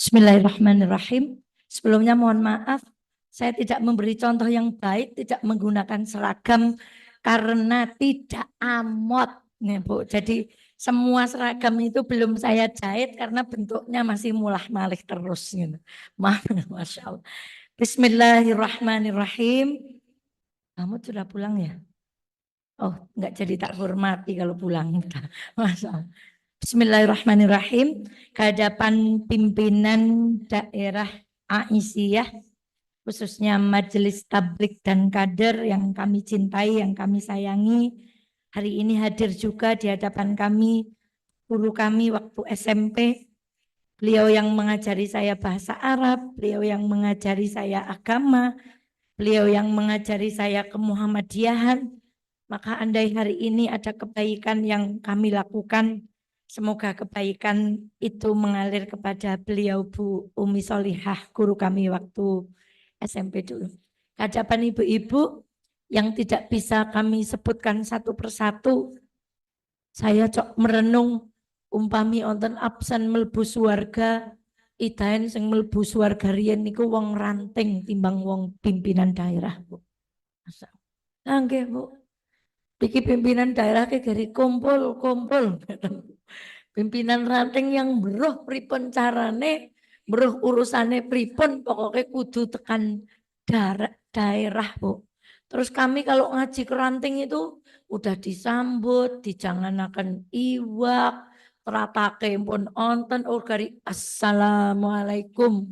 Bismillahirrahmanirrahim. Sebelumnya mohon maaf, saya tidak memberi contoh yang baik, tidak menggunakan seragam karena tidak amot, nih Bu. Jadi semua seragam itu belum saya jahit karena bentuknya masih mulah-malih terus. Gitu. Maaf, Masya Allah. Bismillahirrahmanirrahim. Kamu sudah pulang ya? Oh, enggak jadi tak hormati kalau pulang. Masya Allah. Bismillahirrahmanirrahim. Kehadapan pimpinan daerah Aisyah, khususnya Majelis Tablik dan Kader yang kami cintai, yang kami sayangi. Hari ini hadir juga di hadapan kami, guru kami waktu SMP. Beliau yang mengajari saya bahasa Arab, beliau yang mengajari saya agama, beliau yang mengajari saya kemuhammadiyahan. Maka andai hari ini ada kebaikan yang kami lakukan, semoga kebaikan itu mengalir kepada beliau Bu Umi Solihah, guru kami waktu SMP dulu. Hadapan ibu-ibu yang tidak bisa kami sebutkan satu persatu, saya cok merenung umpami onten absen mlebu swarga, idaen sing mlebu swarga riyen niku wong ranting timbang wong pimpinan daerah, Bu. Nggih, Bu. Iki pimpinan daerah ke dari kumpul. Pimpinan ranting yang beruh pripun carane, beruh urusane pripun, pokoknya kudu tekan daerah, Bu. Terus kami kalau ngaji ke ranting itu udah disambut, dijanganaken iwak, teratake pun onten gari assalamualaikum.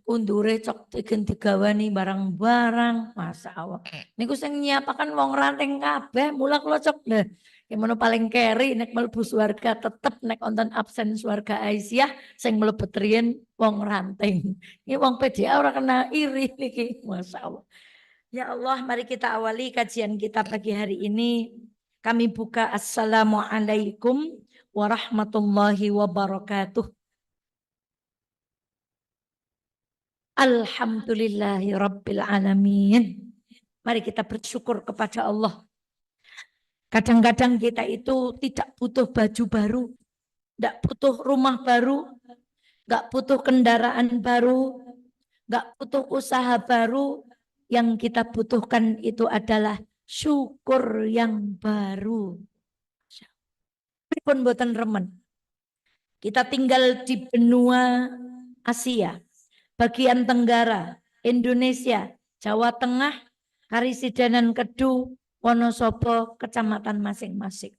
Undure cok tegen digawani barang-barang, masa Allah. Niku sing nyiapaken wong ranting kabeh, mula kula cok deh. Yang paling keri nek mlebu swarga tetep nek onten absen swarga Aisyah sing mlebet riyen wong ranting. Ini wong PDA ora kena iri niki, Masya Allah. Ya Allah, mari kita awali kajian kita pagi hari ini. Kami buka Assalamualaikum warahmatullahi wabarakatuh. Alhamdulillahi Rabbil Alamin. Mari kita bersyukur kepada Allah. Kadang-kadang kita itu tidak butuh baju baru, tidak butuh rumah baru, nggak butuh kendaraan baru, nggak butuh usaha baru. Yang kita butuhkan itu adalah syukur yang baru. Pripun boten remen. Kita tinggal di benua Asia, bagian Tenggara, Indonesia, Jawa Tengah, Karisidenan Kedu, Wonosobo, kecamatan masing-masing.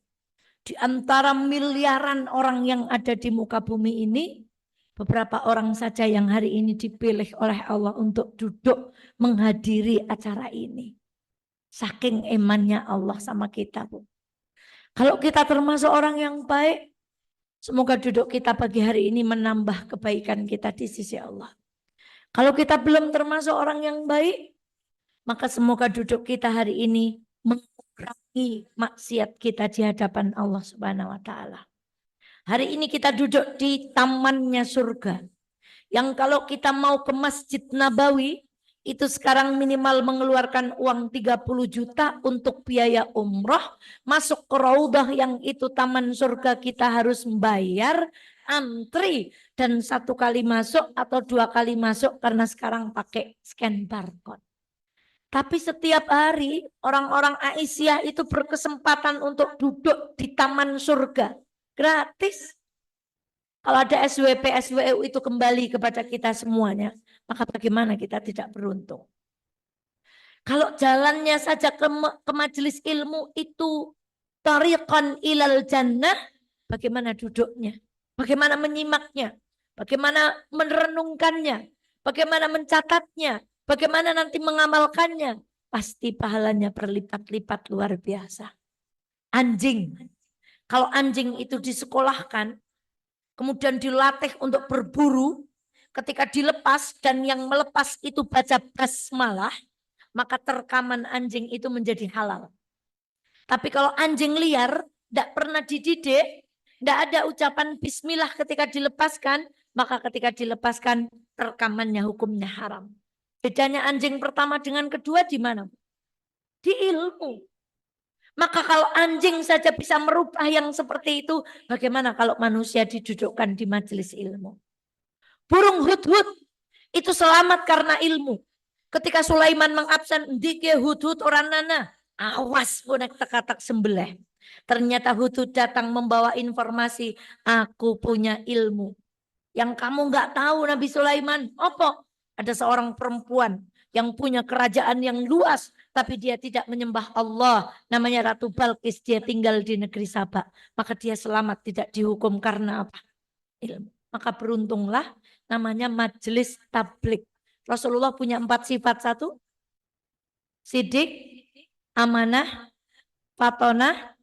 Di antara miliaran orang yang ada di muka bumi ini, beberapa orang saja yang hari ini dipilih oleh Allah untuk duduk menghadiri acara ini. Saking emannya Allah sama kita, Bu. Kalau kita termasuk orang yang baik, semoga duduk kita pagi hari ini menambah kebaikan kita di sisi Allah. Kalau kita belum termasuk orang yang baik, maka semoga duduk kita hari ini mengurangi maksiat kita di hadapan Allah Subhanahu wa taala. Hari ini kita duduk di tamannya surga. Yang kalau kita mau ke Masjid Nabawi, itu sekarang minimal mengeluarkan uang 30 juta untuk biaya umroh. Masuk ke Raudhah yang itu taman surga kita harus membayar, antri. Dan 1 kali masuk atau 2 kali masuk karena sekarang pakai scan barcode. Tapi setiap hari orang-orang Aisyah itu berkesempatan untuk duduk di taman surga. Gratis. Kalau ada SWP, SWU itu kembali kepada kita semuanya, maka bagaimana kita tidak beruntung? Kalau jalannya saja ke majelis ilmu itu tariqan ilal jannah, bagaimana duduknya? Bagaimana menyimaknya? Bagaimana merenungkannya? Bagaimana mencatatnya? Bagaimana nanti mengamalkannya? Pasti pahalanya berlipat-lipat luar biasa. Anjing. Kalau anjing itu disekolahkan, kemudian dilatih untuk berburu, ketika dilepas dan yang melepas itu baca basmalah, maka terkaman anjing itu menjadi halal. Tapi kalau anjing liar, tidak pernah dididik, tidak ada ucapan bismillah ketika dilepaskan, maka ketika dilepaskan terkamannya hukumnya haram. Bedanya anjing pertama dengan kedua di mana? Di ilmu. Maka kalau anjing saja bisa merubah yang seperti itu, bagaimana kalau manusia didudukkan di majelis ilmu? Burung hudhud itu selamat karena ilmu. Ketika Sulaiman mengabsen dike hudhud orang nana, awas bonek tekatak sembelih. Ternyata hudhud datang membawa informasi, aku punya ilmu yang kamu nggak tahu Nabi Sulaiman. Apa? Ada seorang perempuan yang punya kerajaan yang luas, tapi dia tidak menyembah Allah. Namanya Ratu Balkis, dia tinggal di negeri Sabak. Maka dia selamat, tidak dihukum karena apa? Ilmu. Maka beruntunglah, namanya majelis tablik. Rasulullah punya 4 sifat. 1, sidik, amanah, fatonah,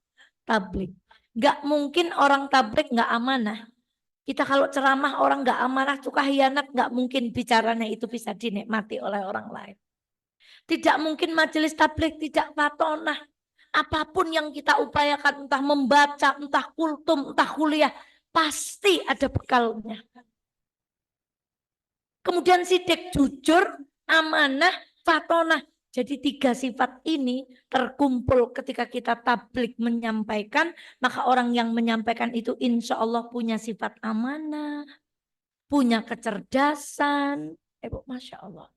tablik. Gak mungkin orang tablik gak amanah. Kita kalau ceramah orang nggak amanah, suka hianat, nggak mungkin bicaranya itu bisa dinikmati oleh orang lain. Tidak mungkin majelis tabligh tidak fatonah. Apapun yang kita upayakan, entah membaca, entah kultum, entah kuliah, pasti ada bekalnya. Kemudian sidik, jujur, amanah, fatonah. Jadi 3 sifat ini terkumpul ketika kita tabligh menyampaikan, maka orang yang menyampaikan itu insya Allah punya sifat amanah, punya kecerdasan. Masya Allah.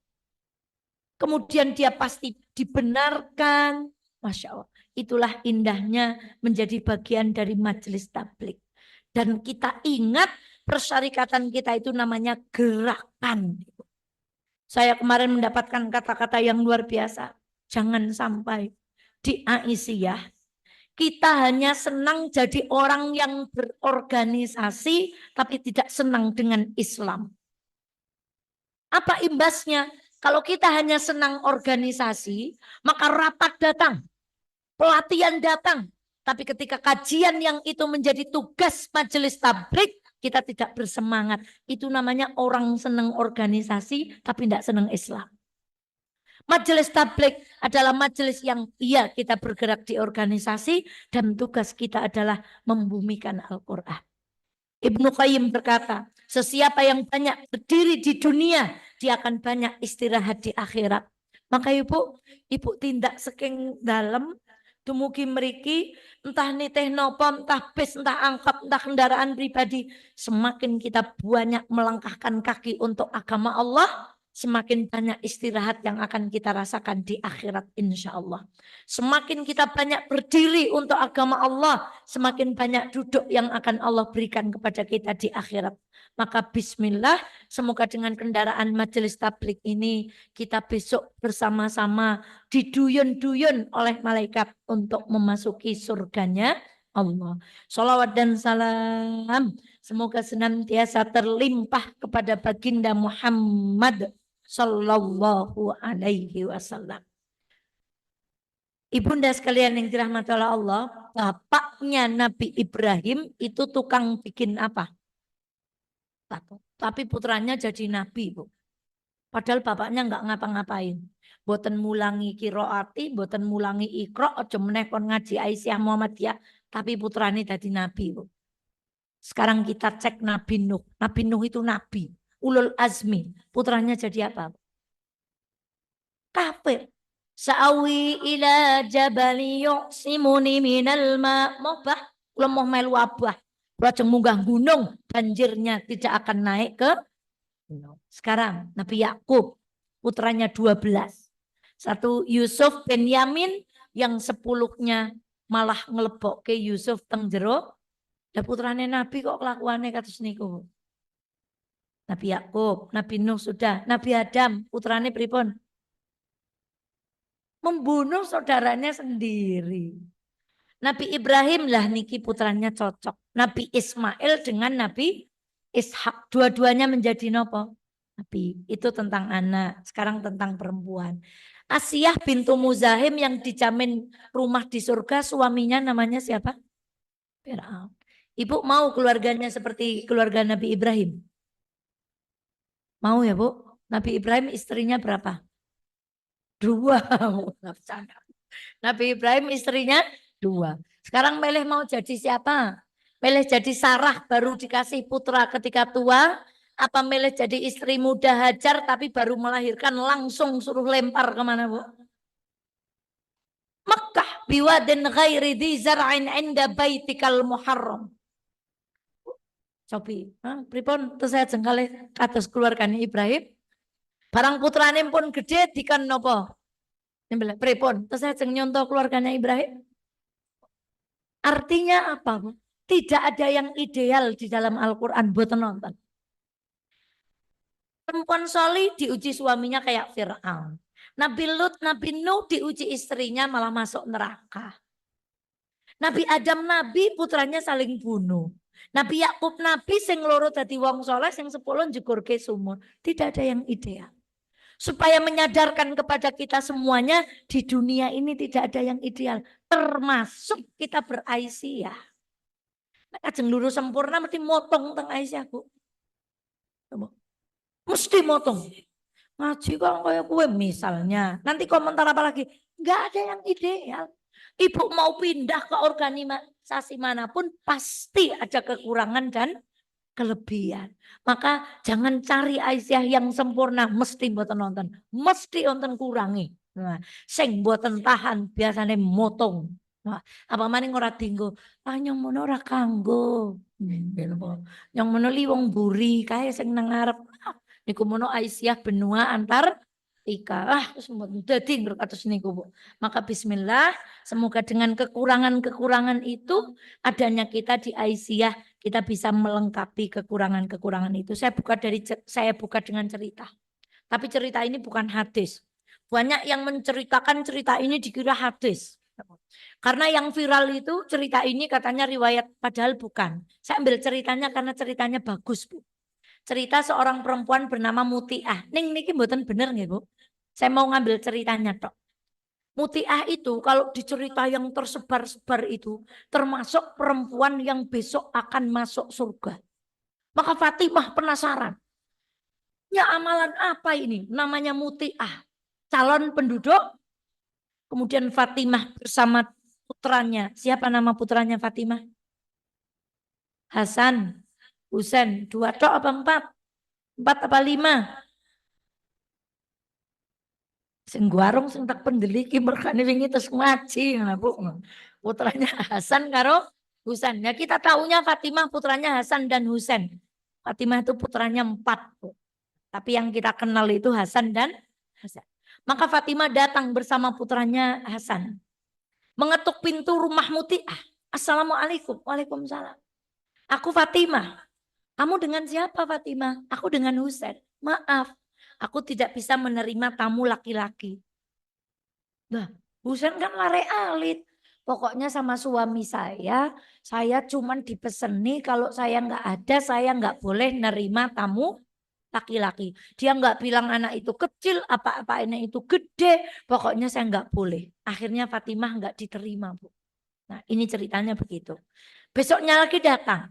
Kemudian dia pasti dibenarkan. Masya Allah. Itulah indahnya menjadi bagian dari majelis tabligh. Dan kita ingat persyarikatan kita itu namanya gerakan. Saya kemarin mendapatkan kata-kata yang luar biasa. Jangan sampai di Aisyah kita hanya senang jadi orang yang berorganisasi tapi tidak senang dengan Islam. Apa imbasnya? Kalau kita hanya senang organisasi, maka rapat datang, pelatihan datang. Tapi ketika kajian yang itu menjadi tugas majelis tabligh, kita tidak bersemangat. Itu namanya orang senang organisasi tapi tidak senang Islam. Majelis tabligh adalah majelis yang iya kita bergerak di organisasi dan tugas kita adalah membumikan Al-Quran. Ibnu Qayyim berkata, sesiapa yang banyak berdiri di dunia, dia akan banyak istirahat di akhirat. Maka ibu tindak saking dalam, dumugi mriki, entah nitih nopo, entah bis, entah angkot, entah kendaraan pribadi, semakin kita banyak melangkahkan kaki untuk agama Allah, semakin banyak istirahat yang akan kita rasakan di akhirat insya Allah. Semakin kita banyak berdiri untuk agama Allah, semakin banyak duduk yang akan Allah berikan kepada kita di akhirat. Maka bismillah, semoga dengan kendaraan majelis tabligh ini kita besok bersama-sama diduyun-duyun oleh malaikat untuk memasuki surganya Allah. Salawat dan salam semoga senantiasa terlimpah kepada baginda Muhammad sallallahu alaihi wasallam. Ibunda sekalian yang dirahmati oleh Allah, bapaknya Nabi Ibrahim itu tukang bikin apa? Tato. Tapi putranya jadi nabi, Bu. Padahal bapaknya nggak ngapa-ngapain. Boten mulangi kiroati, boten mulangi ikro, aja meneh kon ngaji Aisyah Muhammadiyah, tapi putranya jadi nabi, Bu. Sekarang kita cek Nabi Nuh. Nabi Nuh itu nabi, ulul azmi. Putranya jadi apa? Kafir. Sa'awi ila jabali yu'simuni minal ma' mobah. Kalau mau melu abah. Kalau munggah gunung, banjirnya tidak akan naik ke gunung. Sekarang Nabi Yakub, putranya 12. 1 Yusuf bin Yamin, yang 10-nya malah ngelebok ke Yusuf teng jero. Dan putranya Nabi kok kelakuannya kados niku. Nabi Yakub, Nabi Nuh sudah, Nabi Adam, putranya pripun? Membunuh saudaranya sendiri. Nabi Ibrahim lah niki putranya cocok. Nabi Ismail dengan Nabi Ishak. Dua-duanya menjadi nopo? Nabi. Itu tentang anak. Sekarang tentang perempuan. Asiyah bintu Muzahim yang dijamin rumah di surga. Suaminya namanya siapa? Fir'aun. Ibu mau keluarganya seperti keluarga Nabi Ibrahim? Mau ya Bu? Nabi Ibrahim istrinya berapa? 2. Nabi Ibrahim istrinya 2. Sekarang Meleh mau jadi siapa? Meleh jadi Sarah baru dikasih putra ketika tua. Apa Meleh jadi istri muda Hajar tapi baru melahirkan langsung suruh lempar kemana Bu? Mekah biwadin ghairi di zar'in inda baitikal muharram. Cobi, pripun terus saya jengkale kados keluargane Ibrahim. Barang putrane pun gede dikan nopo? Nyembelih pripun terus saya nyontoh keluarganya Ibrahim. Artinya apa, Bu? Tidak ada yang ideal di dalam Al-Qur'an buat nonton. Perempuan solih diuji suaminya kayak Fir'aun. Nabi Lut, Nabi Nuh diuji istrinya malah masuk neraka. Nabi Adam Nabi putranya saling bunuh. Nabi Yakub Nabi sing loro dadi wong soleh sing 10 njegurke sumur. Tidak ada yang ideal. Supaya menyadarkan kepada kita semuanya di dunia ini tidak ada yang ideal. Termasuk kita beraisyah. Nek ajeng lurus sempurna mesti motong teng aisyah, Bu. Mesti motong. Ngaji kalau kayak gue misalnya. Nanti komentar apa lagi? Enggak ada yang ideal. Ibu mau pindah ke organisasi manapun pasti ada kekurangan dan kelebihan. Maka jangan cari Aisyah yang sempurna. Mesti buatan nonton. Mesti nonton kurangi. Nah, sing buatan tahan biasanya motong. Nah, apa maning ora dinggo. Nyong mono ora kanggo. Nyong mono liwong buri kae sing nang ngarep. Niku mono Aisyah benua antar ika. Terus dadi kados niku, Bu. Maka bismillah, semoga dengan kekurangan-kekurangan itu adanya kita di Aisyah kita bisa melengkapi kekurangan-kekurangan itu. Saya buka dengan cerita. Tapi cerita ini bukan hadis. Banyak yang menceritakan cerita ini dikira hadis. Karena yang viral itu cerita ini katanya riwayat padahal bukan. Saya ambil ceritanya karena ceritanya bagus, Bu. Cerita seorang perempuan bernama Mutiah. Niki mboten bener nggih, Bu. Saya mau ngambil ceritanya tok. Mutiah itu kalau dicerita yang tersebar-sebar itu termasuk perempuan yang besok akan masuk surga. Maka Fatimah penasaran. Ya amalan apa ini? Namanya Mutiah. Calon penduduk. Kemudian Fatimah bersama putranya. Siapa nama putranya Fatimah? Hasan, Husain. 2 tok apa 4? 4 apa 5? Sing warung sing tak pendeliki merkane wingi terus ngaji Bu. Putranya Hasan karo Husain. Ya kita tahunya Fatimah putranya Hasan dan Husain. Fatimah itu putranya 4, Bu. Tapi yang kita kenal itu Hasan dan Hasan. Maka Fatimah datang bersama putranya Hasan. Mengetuk pintu rumah Mutiah. Assalamualaikum. Waalaikumsalam. Aku Fatimah. Kamu dengan siapa Fatimah? Aku dengan Husain. Maaf. Aku tidak bisa menerima tamu laki-laki. Nah, Husain kan lare alit. Pokoknya sama suami saya cuman dipeseni kalau saya nggak ada, saya nggak boleh nerima tamu laki-laki. Dia nggak bilang anak itu kecil, apa-apa anak itu gede. Pokoknya saya nggak boleh. Akhirnya Fatimah nggak diterima, Bu. Nah, ini ceritanya begitu. Besoknya lagi datang.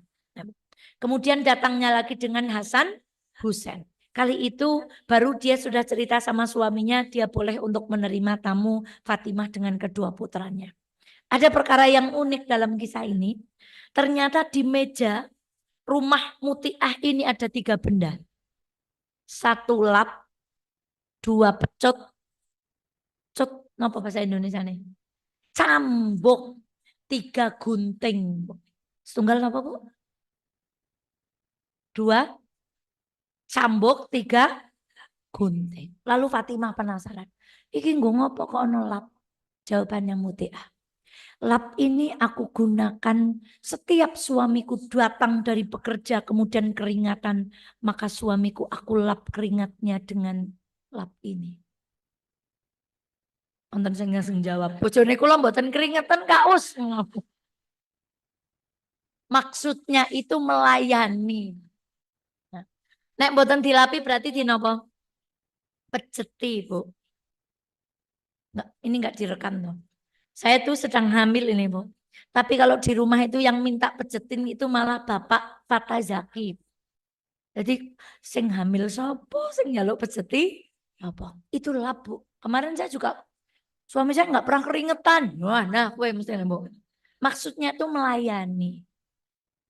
Kemudian datangnya lagi dengan Hasan Husain. Kali itu baru dia sudah cerita sama suaminya dia boleh untuk menerima tamu Fatimah dengan kedua putranya. Ada perkara yang unik dalam kisah ini. Ternyata di meja rumah Mutiah ini ada 3 benda. 1 lap, 2 pecut. Cut, apa bahasa Indonesia nih? Cambuk, 3 gunting. Setunggal apa, Bu? 2 cambuk, 3 gunting. Lalu Fatimah penasaran. Iki nggo ngopo kok ono lap? Jawabannya Mutiah. Lap ini aku gunakan setiap suamiku datang dari bekerja kemudian keringatan. Maka suamiku aku lap keringatnya dengan lap ini. Wonten sing jawab, bojone kula mboten keringatan kaos. Maksudnya itu melayani. Nah, nek mboten dilapi berarti dinapa? Peceti, Bu. Nggak, ini enggak direkam tuh. Saya tuh sedang hamil ini, Bu. Tapi kalau di rumah itu yang minta pejetin itu malah Bapak Fatah Zaki. Jadi sing hamil sopo, sing njaluk pejeti apa? Itu lap, Bu. Kemarin saya juga suami saya nggak pernah keringetan. Wah, nah, gue mesti Bu. Maksudnya tuh melayani.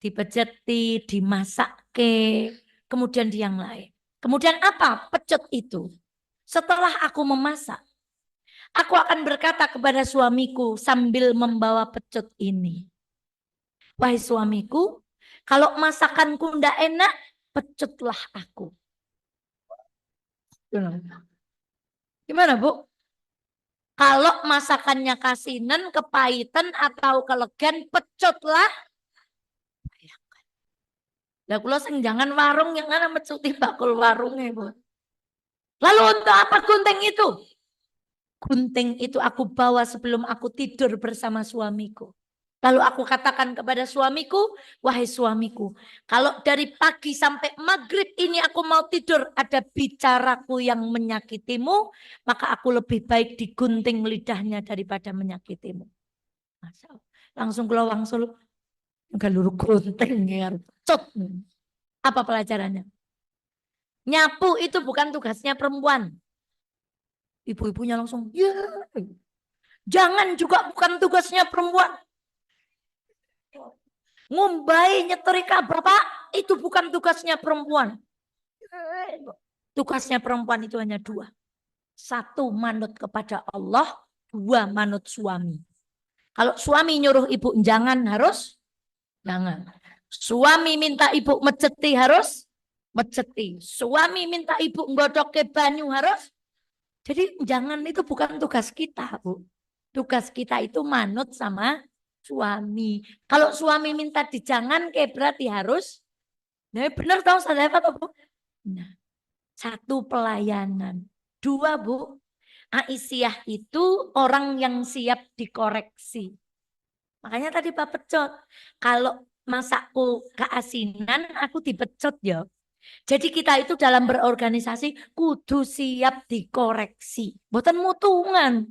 Dipejeti, dimasak kemudian di yang lain. Kemudian apa? Pecut itu. Setelah aku memasak, aku akan berkata kepada suamiku sambil membawa pecut ini. Wahai suamiku, Kalau masakanku ndak enak, pecutlah aku. Gimana, Bu? Kalau masakannya kasinan, kepahitan atau kelegan, pecutlah. Lah kula sing jangan warung yang ana mecuti bakul warungnya, Bu. Lalu untuk apa gunting itu? Gunting itu aku bawa sebelum aku tidur bersama suamiku. Lalu aku katakan kepada suamiku, wahai suamiku, kalau dari pagi sampai maghrib ini aku mau tidur ada bicaraku yang menyakitimu, maka aku lebih baik digunting lidahnya daripada menyakitimu. Masya Allah. Langsung keluar wangsul, galur gunting ya. Cut. Apa pelajarannya? Nyapu itu bukan tugasnya perempuan. Ibu-ibunya langsung, ya. Jangan juga bukan tugasnya perempuan. Ngumbai nyetrika bapak itu bukan tugasnya perempuan. Tugasnya perempuan itu hanya dua. Satu, manut kepada Allah. Dua, manut suami. Kalau suami nyuruh ibu jangan, harus jangan. Suami minta ibu meceti, harus meceti. Suami minta ibu nggodok ke banyu, harus. Jadi jangan itu bukan tugas kita, Bu. Tugas kita itu manut sama suami. Kalau suami minta dijangan, kayak berarti harus. Nah, benar tahu saya apa, Bu? Nah, satu pelayanan. Dua, Bu. Aisyah itu orang yang siap dikoreksi. Makanya tadi Pak Pecot. Kalau masakku keasinan, aku dipecot ya. Jadi kita itu dalam berorganisasi kudu siap dikoreksi. Boten mutungan.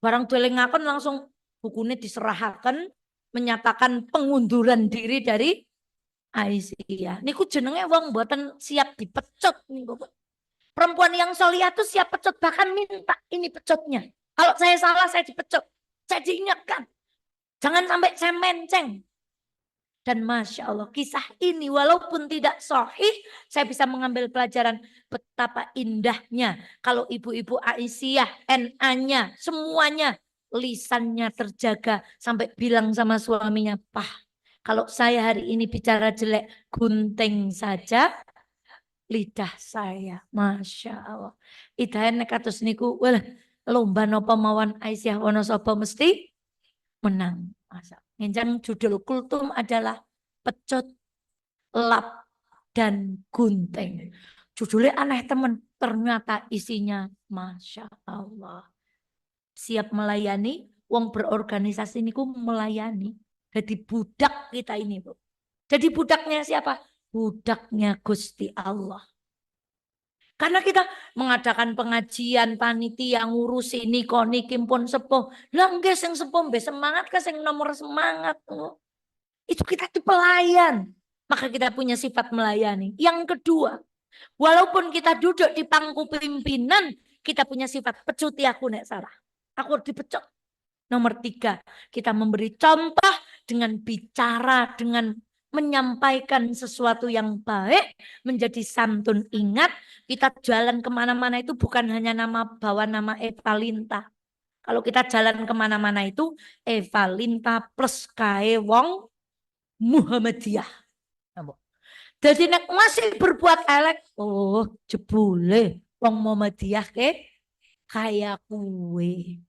Barang dolengaken langsung bukunya diserahkan menyatakan pengunduran diri dari Aisyah. Niku jenenge wong boten siap dipecut niku. Perempuan yang soliah tuh siap pecut bahkan minta ini pecutnya. Kalau saya salah saya dipecut. Saya diingatkan. Jangan sampai saya menceng. Dan Masya Allah kisah ini walaupun tidak sahih, saya bisa mengambil pelajaran betapa indahnya. Kalau ibu-ibu Aisyah, NA-nya, semuanya lisannya terjaga. Sampai bilang sama suaminya, Pah, kalau saya hari ini bicara jelek, gunting saja lidah saya. Masya Allah. Idahan kados niku, wala lomba nopo mawon Aisyah Wonosobo mesti menang. Masa. Ngenjang judul kultum adalah pecut, lap, dan gunting. Judulnya aneh teman. Ternyata isinya Masya Allah. Siap melayani. Wong berorganisasi ini ku melayani. Jadi budak kita ini, Bu. Jadi budaknya siapa? Budaknya Gusti Allah. Karena kita mengadakan pengajian, panitia, ngurus ini, koni, kimpun, sepuh. Lah enggak sing sepuh, semangat ke sing nomor semangat. Itu kita itu pelayan. Maka kita punya sifat melayani. Yang kedua, walaupun kita duduk di pangku pimpinan, kita punya sifat pecuti aku nek salah. Aku dipecut. Nomor tiga, kita memberi contoh dengan bicara, dengan menyampaikan sesuatu yang baik, menjadi santun. Ingat, kita jalan kemana-mana itu bukan hanya bawa nama Evalinta. Kalau kita jalan kemana-mana itu Evalinta plus kae wong Muhammadiyah. Jadi nek masih berbuat elek, oh jebule wong Muhammadiyah kayak kue.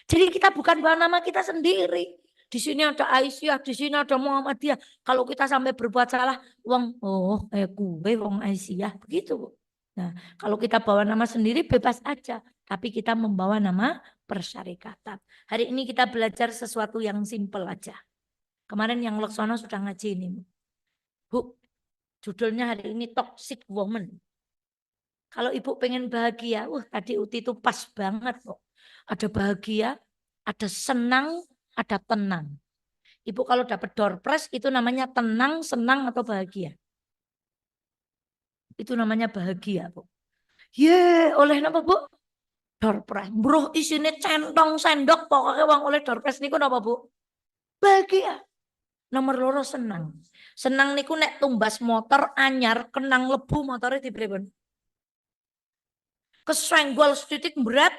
Jadi kita bukan bawa nama kita sendiri. Di sini ada Aisyah, di sini ada Muhammadiyah. Kalau kita sampai berbuat salah, wong oh kayak kue wong Aisyah begitu. Nah, kalau kita bawa nama sendiri bebas aja, tapi kita membawa nama persyarikatan. Hari ini kita belajar sesuatu yang simpel aja. Kemarin yang Laksono sudah ngaji ini. Bu, judulnya hari ini Toxic Woman. Kalau ibu pengen bahagia, tadi Uti itu pas banget kok. Ada bahagia, ada senang, ada tenang. Ibu kalau dapat door prize itu namanya tenang, senang atau bahagia? Itu namanya bahagia, Bu. Ye, oleh napa, Bu? Door prize. Bro, isinya centong sendok pokoknya uang oleh door prize niku napa, Bu? Bahagia. Nomor loro senang. Senang niku nek tumbas motor anyar kenang lebu motornya diberi kesenggol setitik berat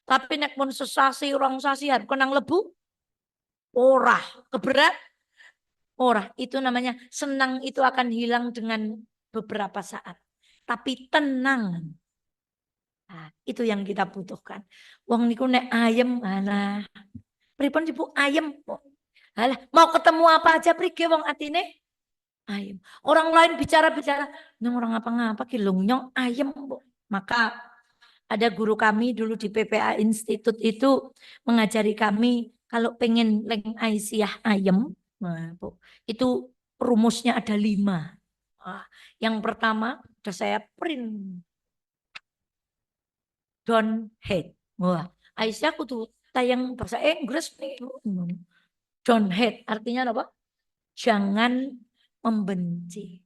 tapi nek pun sesasi rong sasi harus kenang lebu ora keberat Ora, itu namanya senang itu akan hilang dengan beberapa saat. Tapi tenang. Nah, itu yang kita butuhkan. Wong niku nek ayem, alah. Pripun Ibu ayem? Alah, mau ketemu apa aja prige wong atine ayem. Orang lain bicara-bicara, nang orang apa-ngapa ki nyong ayem, Bu. Maka ada guru kami dulu di PPA Institute itu mengajari kami kalau pengen leng Aisyah ayem, nah, Bu, itu rumusnya ada 5. Yang pertama, udah saya print, don't hate. Wah, Aisyah kudu tayang bahasa Inggris nih. Don't hate artinya apa? Jangan membenci.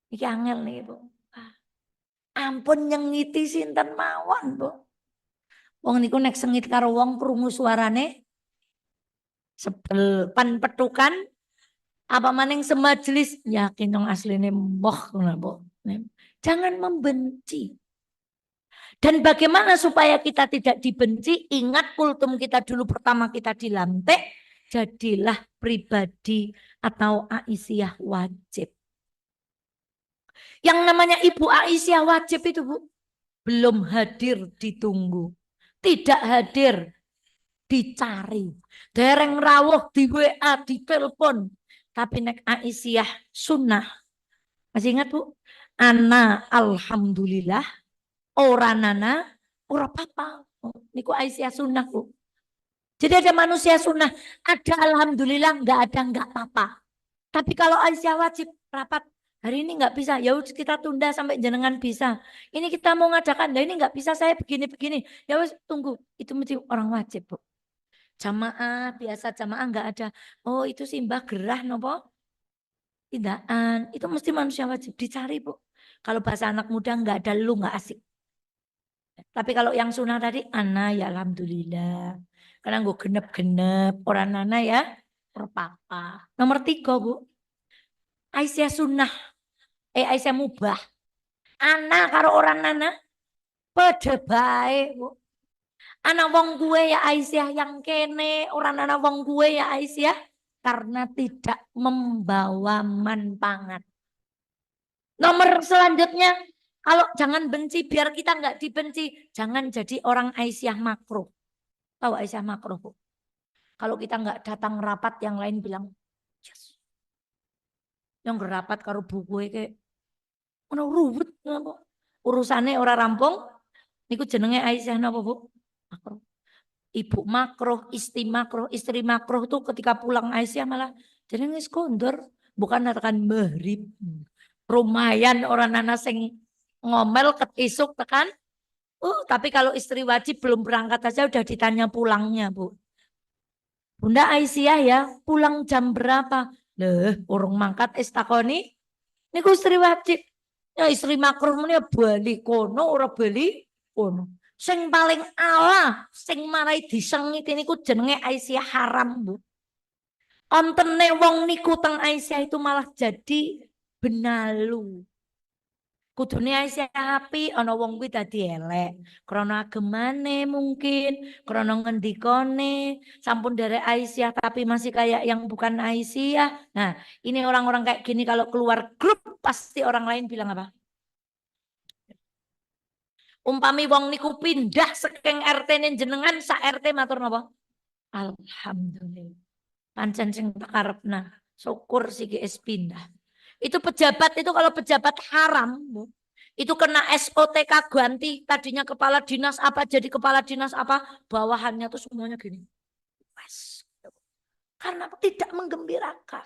Iki angel nih, Bu. Ampun nyengiti sinten mawon, Bu. Wong niku nek sengit karo wong krungu suarane sebel pan petukan apa maning semajelis yakin dong asline moh ngono, Bu. Jangan membenci. Dan bagaimana supaya kita tidak dibenci? Ingat kultum kita dulu pertama kita dilantik, jadilah pribadi atau Aisyah wajib. Yang namanya Ibu Aisyah wajib itu, Bu, belum hadir ditunggu. Tidak hadir dicari. Dereng rawuh di WA, di telepon. Tapi nek Aisyah sunnah. Masih ingat, Bu? Ana alhamdulillah, ora nana, ora papa. Niku Aisyah sunnah, Bu. Jadi ada manusia sunnah, ada alhamdulillah, enggak apa-apa. Tapi kalau Aisyah wajib rapat, hari ini enggak bisa, ya udah kita tunda sampai jenengan bisa. Ini kita mau ngadakan, nah ini enggak bisa saya begini-begini. Ya wes tunggu, itu mesti orang wajib, Bu. Jamaah, biasa jamaah enggak ada. Oh itu simbah gerah nopo? Tindakan, itu mesti manusia wajib dicari, Bu. Kalau bahasa anak muda enggak ada lu enggak asik. Tapi kalau yang sunnah tadi, ana ya alhamdulillah. Karena gue genep-genep, orang nana ya, papa. Nomor 3, Bu. Aisyah sunnah, Aisyah mubah. Ana karo orang nana, pada baik, Bu. Anak wong gue ya Aisyah yang kene, orang nana wong gue ya Aisyah. Karena tidak membawa manfaat. Nomor selanjutnya, kalau jangan benci, biar kita nggak dibenci. Jangan jadi orang Aisyah makruh. Tahu Aisyah makruh, Bu? Kalau kita nggak datang rapat, yang lain bilang, yes. Yang rapat karo buku kayak, mana ruwet, urusannya orang rampung, niku jenenge Aisyah napa, Bu? Makruh. Ibu makruh, istri makruh tuh ketika pulang Aisyah malah jadi ngeskondor, bukan katakan mahrib. Lumayan orang nana sing ngomel ketisuk tekan. Tapi kalau istri wajib belum berangkat aja udah ditanya pulangnya, Bu. Bunda Aisyah ya, pulang jam berapa? Leh, urung mangkat istakoni. Niku istri wajib. Ya istri makruh ya bali kono ora bali kono. Sing paling ala, sing marai disengiti niku jenenge Aisyah haram, Bu. Kontene wong niku teng Aisyah itu malah jadi benalu. Kudune Aisyah api ana wong kuwi dadi elek. Krana agemane mungkin, krana ngendikane, sampun derek Aisyah tapi masih kayak yang bukan Aisyah. Nah, ini orang-orang kayak gini kalau keluar grup pasti orang lain bilang apa? Umpami wong niku pindah saking RT-ne jenengan sak RT matur napa? Alhamdulillah. Pancen sing karepna. Syukur siki es pindah. Itu pejabat itu kalau pejabat haram, Bu. Itu kena SOTK ganti, tadinya kepala dinas apa jadi kepala dinas apa, bawahannya tuh semuanya gini. Karena tidak menggembirakan.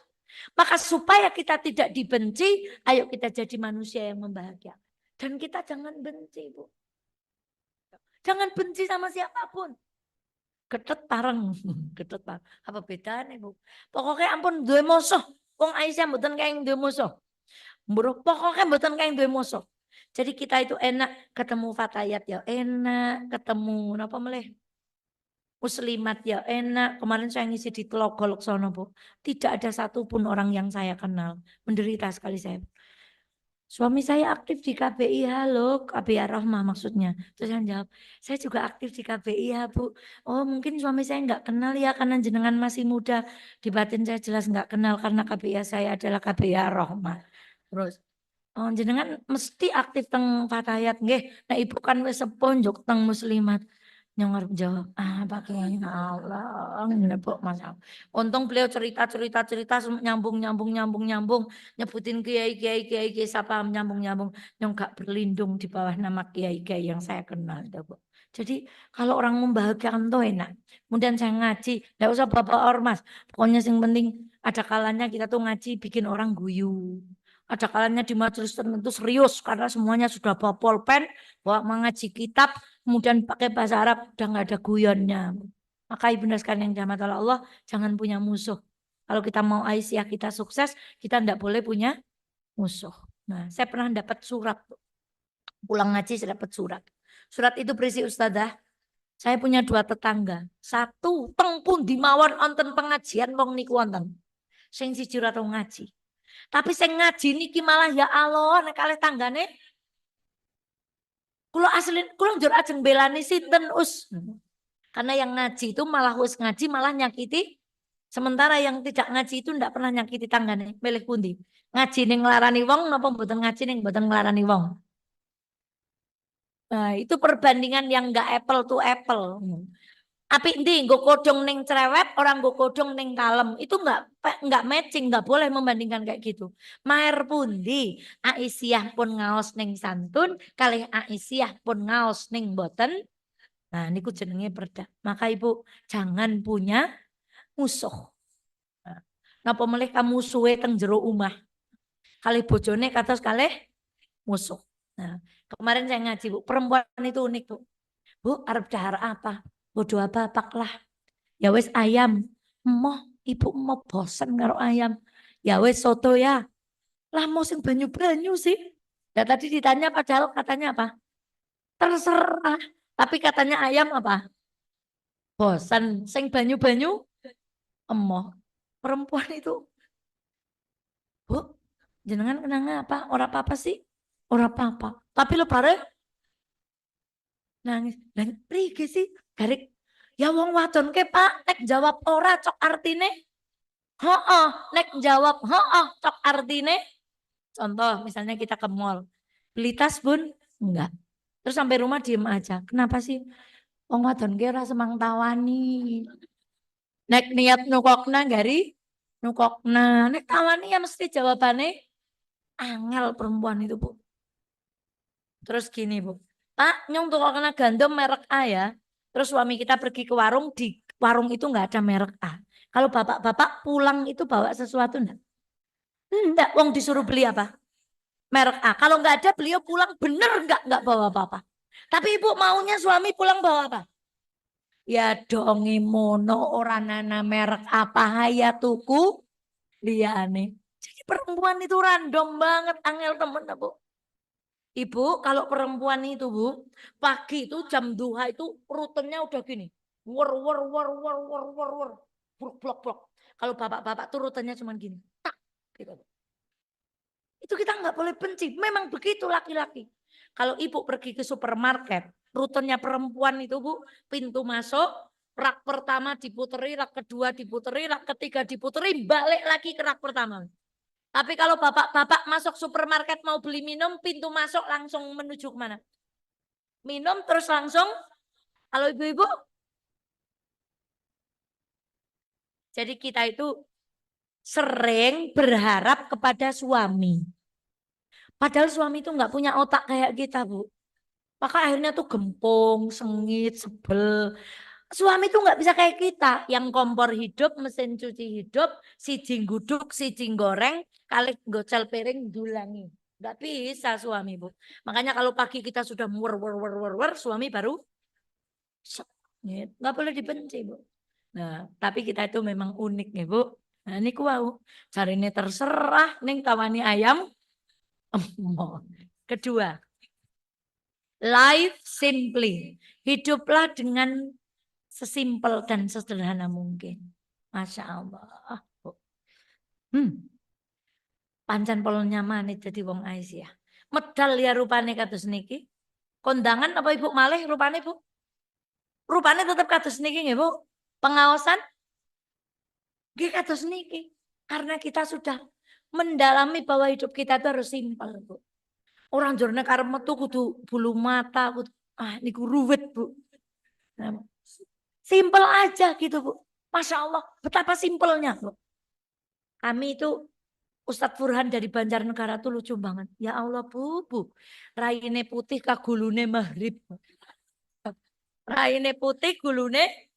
Maka supaya kita tidak dibenci, ayo kita jadi manusia yang membahagiakan. Dan kita jangan benci, Bu. Jangan benci sama siapapun. Getet pareng, getet pareng. Apa bedanya, Bu? Pokoknya ampun duwe musuh. Wong Aisyah mboten kayak duwe musuh. Mburu pokoknya mboten kayak duwe musuh. Jadi kita itu enak ketemu fatayat ya enak, ketemu napa meleh muslimat ya enak. Kemarin saya ngisi di Tlogol sono, Bu. Tidak ada satupun orang yang saya kenal menderita sekali saya. Suami saya aktif di KBI, halo, KBI Ar-Rahmah maksudnya. Terus saya jawab, saya juga aktif di KBI ya Bu. Oh mungkin suami saya nggak kenal ya karena jenengan masih muda. Di batin saya jelas nggak kenal karena KBI saya adalah KBI Ar-Rahmah. Terus, oh jenengan mesti aktif teng Fatayat nggih. Nah ibu kan wis sepuh njuk teng Muslimat. Yang harus jawab, pakai Allah, nebok masalah. Untung beliau cerita, nyambung, nyebutin kiai, siapa nyambung, yang gak berlindung di bawah nama kiai yang saya kenal. Bu. Jadi kalau orang membahagiakan tuh enak. Kemudian saya ngaji, nggak usah bapak ormas. Pokoknya yang penting ada kalanya kita tuh ngaji bikin orang guyu. Ada kalanya di majelis tertentu serius karena semuanya sudah bawa pulpen, bawa mengaji kitab, kemudian pakai bahasa Arab udah nggak ada guyonnya. Maka ibunda sekalian yang dirahmati oleh Allah, jangan punya musuh. Kalau kita mau Aisyah kita sukses, kita tidak boleh punya musuh. Nah, saya pernah dapat surat, pulang ngaji saya dapat surat. Surat itu berisi Ustazah, saya punya dua tetangga. Satu teng pun di mawon onten pengajian wong niku wonten. Sing siji ora tau ngaji. Tapi sing ngaji niki malah ya Allah nek kalih tanggane kula asli kula njur ajeng belani sinten Us. Karena yang ngaji itu malah wis ngaji malah nyakiti. Sementara yang tidak ngaji itu ndak pernah nyakiti tanggane. Milih pundi? Ngaji ning nglarani wong napa mboten ngaji ning mboten nglarani wong. Nah, itu perbandingan yang enggak apple to apple. Api ndi nggo kodong ning cerewet, orang nggo kodong ning kalem. Itu enggak matching, enggak boleh membandingkan kayak gitu. Maher pundi? Aisyah pun ngaos ning santun, kalih Aisyah pun ngaos ning boten. Nah, niku jenenge perda. Maka Ibu jangan punya musuh. Nah, napa melih kamu suwe teng jero omah. Kalih bojone kados kalih musuh. Nah, kemarin saya ngaji, Bu, perempuan itu unik, Bu. Bu, arep dahar apa? Bodoh apa lah. Ya wes ayam. Emoh, ibu mau bosan karo ayam. Ya wes soto ya. Lah mau sing banyu-banyu sih. Ya tadi ditanya padahal katanya apa? Terserah. Tapi katanya ayam apa? Bosan. Sing banyu-banyu emoh. Perempuan itu, Bu, jenengan kenanga apa? Ora apa-apa sih. Ora apa-apa. Tapi lo bare nangis. Dan priki sih? Garik. Ya wong wadon ke Pak, nek jawab ora cok artine. Heeh, nek jawab heeh cok artine. Contoh misalnya kita ke mall. Beli tas Bun? Enggak. Terus sampai rumah diem aja. Kenapa sih? Wong wadon ki ora semang tawani. Nek niat nukokna gari nukokna. Nek tawani ya mesti jawabannya angel perempuan itu, Bu. Terus gini, Bu. Pak, nyong tukokna gandum merek A ya. Terus suami kita pergi ke warung, di warung itu nggak ada merek A. Kalau bapak-bapak pulang itu bawa sesuatu enggak? Enggak, wong disuruh beli apa? Merek A. Kalau nggak ada beliau pulang bener nggak bawa apa-apa. Tapi ibu maunya suami pulang bawa apa? Ya dongi mono orang nana merek apa ya tuku liane. Jadi perempuan itu random banget angel temen Bu. Ibu kalau perempuan itu Bu, pagi itu jam duha itu rutenya udah gini. Wor wor wor wor wor wor wor. Blok blok blok. Kalau bapak-bapak tuh rutenya cuma gini. Tak gitu. Itu kita nggak boleh benci. Memang begitu laki-laki. Kalau ibu pergi ke supermarket, rutenya perempuan itu Bu, pintu masuk, rak pertama diputeri, rak kedua diputeri, rak ketiga diputeri, balik lagi ke rak pertama. Tapi kalau bapak-bapak masuk supermarket mau beli minum, pintu masuk langsung menuju kemana? Minum terus langsung. Kalau ibu-ibu, jadi kita itu sering berharap kepada suami. Padahal suami itu nggak punya otak kayak kita, Bu. Maka akhirnya tuh gempung, sengit, sebel. Suami tuh nggak bisa kayak kita. Yang kompor hidup, mesin cuci hidup, si jingguduk, si jinggoreng, kali gocel piring, dulangi. Nggak bisa suami, Bu. Makanya kalau pagi kita sudah muer, suami baru nggak boleh dibenci, Bu. Nah, tapi kita itu memang unik nih, Bu. Nah, ini wow. Cari ini terserah, nih tawani ayam. Kedua, life simply. Hiduplah dengan sesimpel dan sesederhana mungkin. Masya Allah. Hmm. Pancen polo nyaman jadi wong Aisyah. Medal ya rupane kados niki. Kondangan apa Ibu malih rupane Bu? Rupane tetap kados niki nggih Bu. Pengawasan nggih kados niki. Karena kita sudah mendalami bahwa hidup kita itu harus simpel Bu. Orang jorne karep metu kudu bulu mata, kudu niku ruwet Bu. Nah, simpel aja gitu Bu. Masya Allah, betapa simpelnya Bu. Kami itu Ustadz Furhan dari Banjarnegara tuh lucu banget. Ya Allah Bu, raine putih kagulune maghrib. Raine putih gulune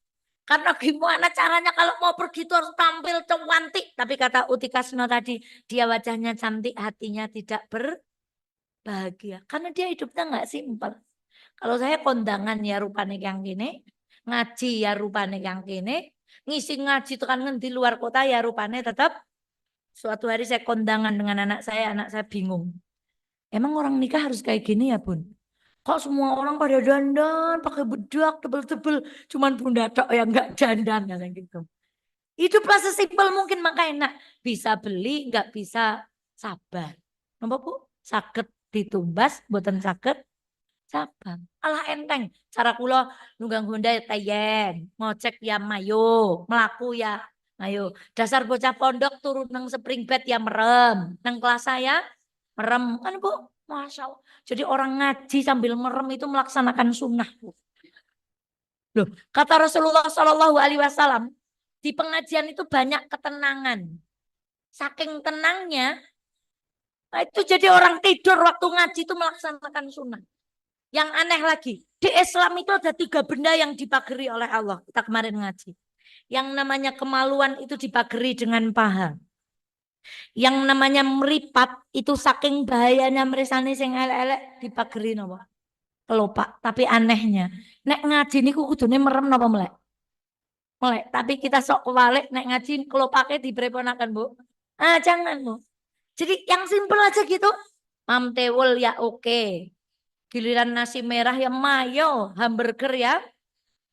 karena gimana caranya kalau mau pergi itu harus tampil cantik. Tapi kata Uti Kasno tadi, dia wajahnya cantik, hatinya tidak berbahagia. Karena dia hidupnya nggak simpel. Kalau saya kondangan ya rupane yang gini, ngaji ya rupane yang gini, ngisi ngaji itu kan di luar kota ya rupane tetap. Suatu hari saya kondangan dengan anak saya bingung. Emang orang nikah harus kayak gini ya Bun? Kok semua orang pada dandan, pakai bedak tebel-tebel, cuman Bunda tok yang nggak dandan kayak gitu. Hiduplah sesimpel mungkin maka enak. Bisa beli, nggak bisa sabar. Napa Bu? Saged ditumbas, mboten saged sabar. Alah enteng. Cara kula nunggang Honda tayen, ngocek ya mayo, melaku ya ayo. Dasar bocah pondok turun nang spring bed ya merem, nang kelas saya merem kan Bu. Masya Allah. Jadi orang ngaji sambil merem itu melaksanakan sunnah Bu. Loh, kata Rasulullah Shallallahu Alaihi Wasallam di pengajian itu banyak ketenangan. Saking tenangnya, itu jadi orang tidur waktu ngaji itu melaksanakan sunnah. Yang aneh lagi, di Islam itu ada 3 benda yang dipagari oleh Allah. Kita kemarin ngaji. Yang namanya kemaluan itu dipagari dengan paha. Yang namanya meripat itu saking bahayanya meresane sing elek-elek dipagari napa? Kelopak. Tapi anehnya, nek ngaji niku kudune merem napa melek? Melek. Tapi kita sok kewalik nek ngaji kelopake dipreponaken, Bu. Jangan, Bu. Jadi yang simpel aja gitu. Mamtewul ya oke. Giliran nasi merah ya mayo, hamburger ya.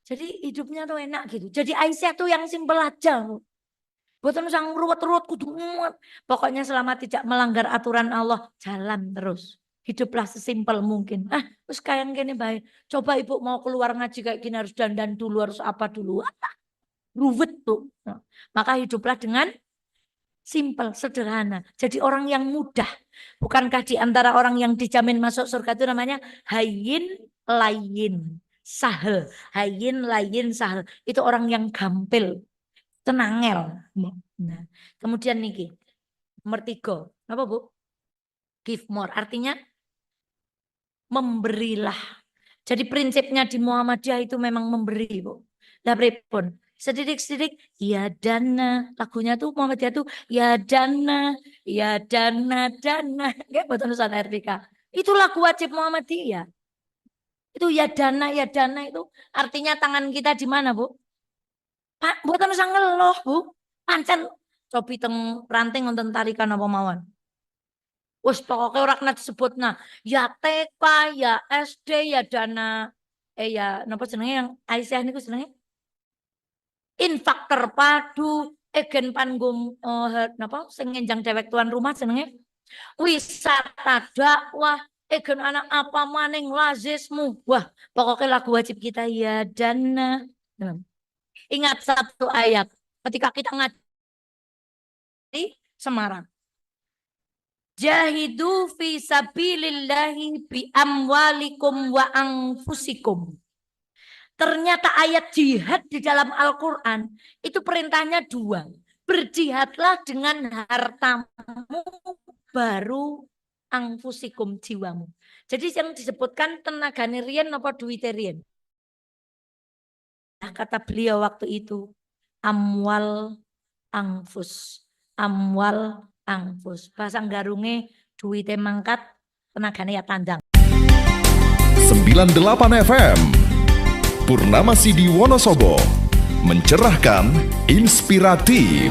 Jadi hidupnya tuh enak gitu. Jadi Aisyah tuh yang simpel aja. Buatan sang ruwet-ruwet kudu muat. Pokoknya selama tidak melanggar aturan Allah, jalan terus. Hiduplah sesimpel mungkin. Terus kayak gini baik. Coba Ibu mau keluar ngaji kayak gini harus dandan dulu, harus apa dulu. Ruwet tuh. Nah, maka hiduplah dengan simpel, sederhana. Jadi orang yang mudah. Bukankah di antara orang yang dijamin masuk surga itu namanya hayyin layyin sahel. Hayyin layyin sahel. Itu orang yang gampil, tenangel. Nah, kemudian niki nomor 3. Apa Bu? Give more. Artinya memberilah. Jadi prinsipnya di Muhammadiyah itu memang memberi Bu. Lah pripun? Sedidik-sedidik ya dana. Lagunya tuh Muhammadiyah tuh ya dana dana. Kayak betul Ustaz Herfika. Itu lagu wajib Muhammadiyah. Itu ya dana itu artinya tangan kita di mana Bu? Pak, buatan usah ngeluh Bu. Pancen cobi teng ranting nonton tarikan apa mawon. Wes pokoknya ora kena disebutna. Ya TK, ya SD, ya dana ya napa jenenge yang Aisyah niku jenenge? Infak terpadu, egen panggung napa sing ngenjang dewek tuan rumah jenenge? Wisata dakwah, egen anak apa maning lazismu. Wah, pokoknya lagu wajib kita ya dana. Ingat satu ayat ketika kita ngaji Semarang. Jahidu fi sabilillahi bi amwalikum wa anfusikum. Ternyata ayat jihad di dalam Al-Quran itu perintahnya 2. Berjihadlah dengan hartamu baru anfusikum jiwamu. Jadi yang disebutkan tenaga riyen apa duwite riyen. Nah, kata beliau waktu itu amwal anfus. Amwal anfus. Bahasa garunge duwite mangkat tenagane ya tandang. 98 FM Purnama Sidi Wonosobo mencerahkan, inspiratif.